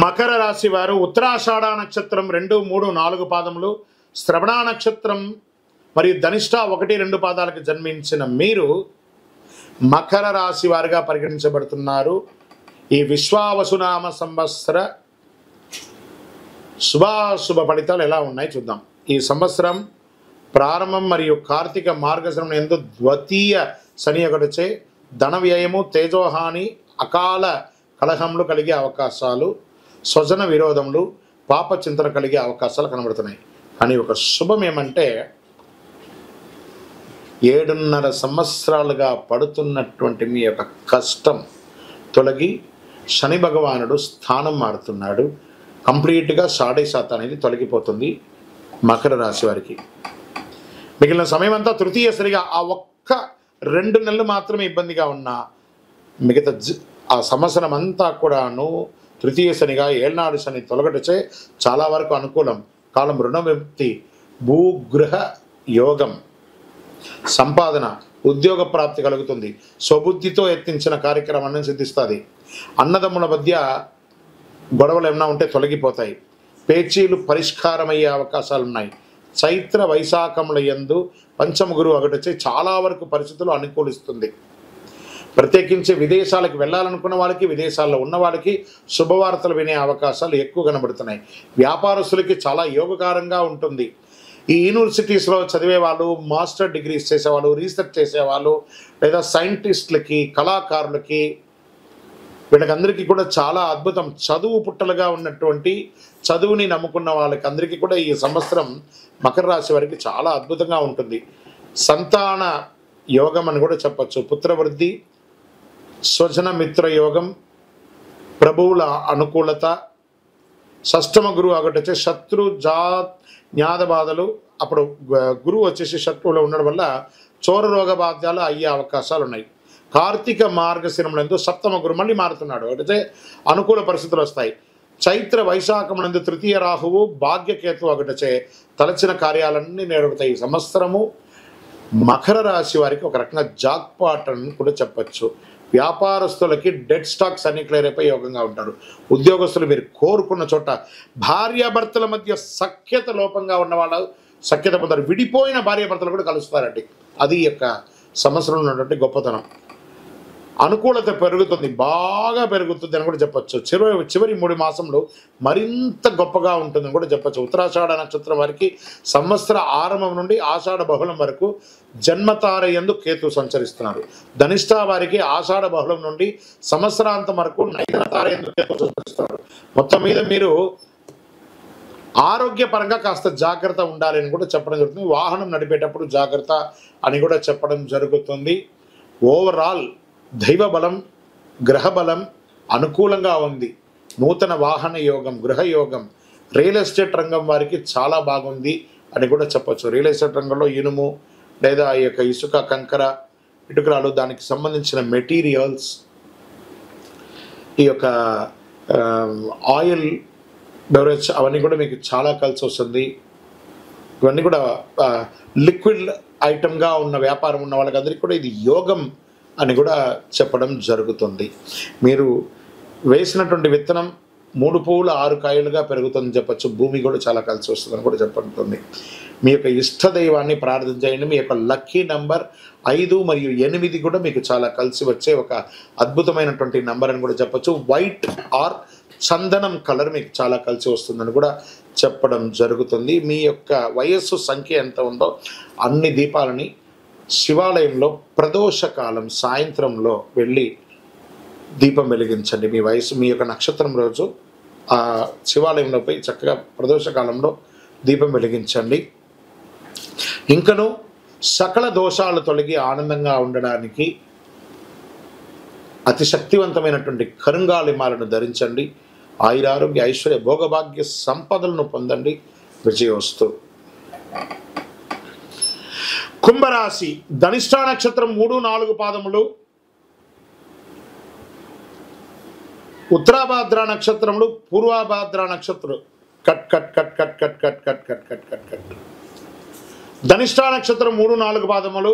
మకర రాశి వారు ఉత్తరాషాఢ నక్షత్రం 2, 3, 4 పాదములు, శ్రవణ నక్షత్రం మరియు ధనిష్ట 1, 2 పాదాలకు జన్మించిన మీరు మకర రాశి వారిగా పరిగణించబడుతున్నారు. ఈ విశ్వావసునామ సంవత్సర శుభాశుభ ఫలితాలు ఎలా ఉన్నాయి చూద్దాం. ఈ సంవత్సరం ప్రారంభం మరియు కార్తీక మార్గశిరం యందు ద్వితీయ శని ఒకటిచే ధన వ్యయము, తేజోహాని, అకాల కలహములు కలిగే అవకాశాలు, స్వజన విరోధములు, పాప చింతన కలిగే అవకాశాలు కనబడుతున్నాయి. కానీ ఒక శుభం ఏమంటే 7.5 సంవత్సరాలుగా పడుతున్నటువంటి మీ యొక్క కష్టం తొలగి శని భగవానుడు స్థానం మారుతున్నాడు. కంప్లీట్గా 0.5% అనేది తొలగిపోతుంది మకర రాశి వారికి. మిగిలిన సమయం అంతా తృతీయ సరిగా ఆ ఒక్క 2 నెలలు మాత్రమే ఇబ్బందిగా ఉన్నా మిగతా ఆ సంవత్సరం అంతా కూడాను తృతీయ శనిగా ఏళ్నాడు శని తొలగటచే చాలా వరకు అనుకూలం. కాలం రుణ విముక్తి, భూగృహ యోగం, సంపాదన, ఉద్యోగ ప్రాప్తి కలుగుతుంది. స్వబుద్ధితో యత్నించిన కార్యక్రమాన్ని సిద్ధిస్తుంది. అన్నదమ్ముల మధ్య గొడవలు ఏమైనా ఉంటే తొలగిపోతాయి. పేచీలు పరిష్కారమయ్యే అవకాశాలు ఉన్నాయి. చైత్ర వైశాఖముల యందు పంచమ గురువు ఒకటొచ్చి చాలా వరకు పరిస్థితులు అనుకూలిస్తుంది. ప్రత్యేకించి విదేశాలకు వెళ్ళాలనుకున్న వాళ్ళకి, విదేశాల్లో ఉన్న వాళ్ళకి శుభవార్తలు వినే అవకాశాలు ఎక్కువ కనబడుతున్నాయి. వ్యాపారస్తులకి చాలా యోగకారంగా ఉంటుంది. ఈ యూనివర్సిటీస్లో చదివే వాళ్ళు, మాస్టర్ డిగ్రీస్ చేసేవాళ్ళు, రీసెర్చ్ చేసేవాళ్ళు, లేదా సైంటిస్టులకి, కళాకారులకి, వీళ్ళకందరికీ కూడా చాలా అద్భుతం. చదువు పుట్టలుగా ఉన్నటువంటి చదువుని నమ్ముకున్న వాళ్ళకి అందరికీ కూడా ఈ సంవత్సరం మకర రాశి వారికి చాలా అద్భుతంగా ఉంటుంది. సంతాన యోగం అని కూడా చెప్పచ్చు. పుత్రవృద్ధి, స్వజన మిత్ర యోగం, ప్రభువుల అనుకూలత, షష్టమ గురువు ఒకటి శత్రు జ్ఞాద బాధలు, అప్పుడు గురువు వచ్చేసి శత్రువులో ఉండడం వల్ల చోర రోగ బాధ్యాలు అయ్యే అవకాశాలు ఉన్నాయి. కార్తీక మార్గశిరములందు సప్తమ గురు మళ్ళీ మారుతున్నాడు, అంటే అనుకూల పరిస్థితులు వస్తాయి. చైత్ర వైశాఖములందు తృతీయ రాహువు, భాగ్యకేతు ఒకటిచే తలచిన కార్యాలన్నీ నెరవేరుతాయి. ఈ సంవత్సరము మకర రాశి వారికి ఒక రకంగా జాక్పాట్ అని కూడా చెప్పచ్చు. వ్యాపారస్తులకి డెడ్ స్టాక్స్ అన్ని క్లియర్ అయిపోయి యోగంగా ఉంటారు. ఉద్యోగస్తులు మీరు కోరుకున్న చోట, భార్యాభర్తల మధ్య సఖ్యత లోపంగా ఉన్న వాళ్ళు సఖ్యత పొందారు. విడిపోయిన భార్యాభర్తలు కూడా కలుస్తారండి. అది ఈ యొక్క సంవత్సరంలో ఉన్నటువంటి గొప్పతనం. అనుకూలత పెరుగుతుంది, బాగా పెరుగుతుంది అని కూడా చెప్పచ్చు. చివరి 3 మాసంలో మరింత గొప్పగా ఉంటుందని కూడా చెప్పచ్చు. ఉత్తరాషాఢ నక్షత్రం వారికి సంవత్సర ఆరంభం నుండి ఆషాఢ బహుళం వరకు జన్మతార యందు కేతు సంచరిస్తున్నారు. ధనిష్ట వారికి ఆషాఢ బహుళం నుండి సంవత్సరాంతం వరకు నైనతార యందు కేతు సంచరిస్తున్నారు. మొత్తం మీద మీరు ఆరోగ్యపరంగా కాస్త జాగ్రత్త ఉండాలి అని కూడా చెప్పడం జరుగుతుంది. వాహనం నడిపేటప్పుడు జాగ్రత్త అని కూడా చెప్పడం జరుగుతుంది. ఓవరాల్ దైవ బలం, గ్రహ బలం అనుకూలంగా ఉంది. నూతన వాహన యోగం, గృహ యోగం, రియల్ ఎస్టేట్ రంగం వారికి చాలా బాగుంది అని కూడా చెప్పచ్చు. రియల్ ఎస్టేట్ రంగంలో ఇనుము లేదా ఈ యొక్క ఇసుక, కంకర, ఇటుకరాలు, దానికి సంబంధించిన మెటీరియల్స్, ఈ యొక్క ఆయిల్, బెవరేజ్, అవన్నీ కూడా మీకు చాలా కలిసి వస్తుంది. ఇవన్నీ కూడా లిక్విడ్ ఐటమ్గా ఉన్న వ్యాపారం ఉన్న వాళ్ళకందరికీ కూడా ఇది యోగం అని కూడా చెప్పడం జరుగుతుంది. మీరు వేసినటువంటి విత్తనం 3 పువ్వులు 6 కాయలుగా పెరుగుతుందని చెప్పచ్చు. భూమి కూడా చాలా కలిసి వస్తుందని కూడా చెప్పబడుతుంది. మీ యొక్క ఇష్ట దైవాన్ని ప్రార్థించండి. మీ యొక్క లక్కీ నంబర్ 5 మరియు 8 కూడా మీకు చాలా కలిసి వచ్చే ఒక అద్భుతమైనటువంటి నంబర్ అని కూడా చెప్పచ్చు. వైట్ ఆర్ చందనం కలర్ మీకు చాలా కలిసి వస్తుందని కూడా చెప్పడం జరుగుతుంది. మీ యొక్క వయస్సు సంఖ్య ఎంత ఉందో అన్ని దీపాలని శివాలయంలో ప్రదోషకాలం సాయంత్రంలో వెళ్ళి దీపం వెలిగించండి. మీ వయసు, మీ యొక్క నక్షత్రం రోజు ఆ శివాలయంలో పోయి చక్కగా ప్రదోషకాలంలో దీపం వెలిగించండి. ఇంకను సకల దోషాలు తొలగి ఆనందంగా ఉండడానికి అతి శక్తివంతమైనటువంటి కరుంగాలిమాలను ధరించండి. ఆయురారోగ్య, ఐశ్వర్య, భోగభాగ్య సంపదలను పొందండి. విజయోస్తు. కుంభరాశి ధనిష్ట నక్షత్రం 3, 4 పాదములు, ఉత్తరాభాద్ర నక్షత్రములు, పూర్వభాద్ర నక్షత్రం cut cut cut cut cut cut cut cut cut cut cut. Dhanishta నక్షత్రం 3, 4 పాదములు,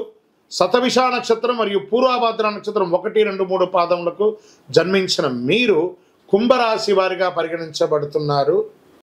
శతభిష నక్షత్రం మరియు పూర్వభాద్ర నక్షత్రం 1, 2, 3 పాదములకు జన్మించిన మీరు కుంభరాశి వారిగా పరిగణించబడుతున్నారు.